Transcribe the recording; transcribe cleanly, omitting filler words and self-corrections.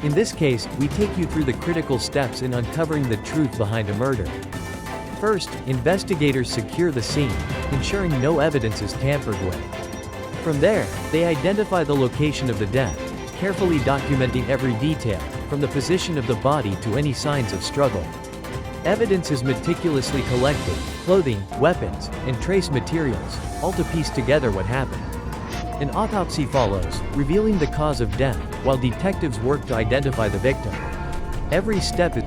In this case, we take you through the critical steps in uncovering the truth behind a murder. First, investigators secure the scene, ensuring no evidence is tampered with. From there, they identify the location of the death, carefully documenting every detail, from the position of the body to any signs of struggle. Evidence is meticulously collected: clothing, weapons, and trace materials, all to piece together what happened. An autopsy follows, revealing the cause of death, while detectives work to identify the victim. Every step is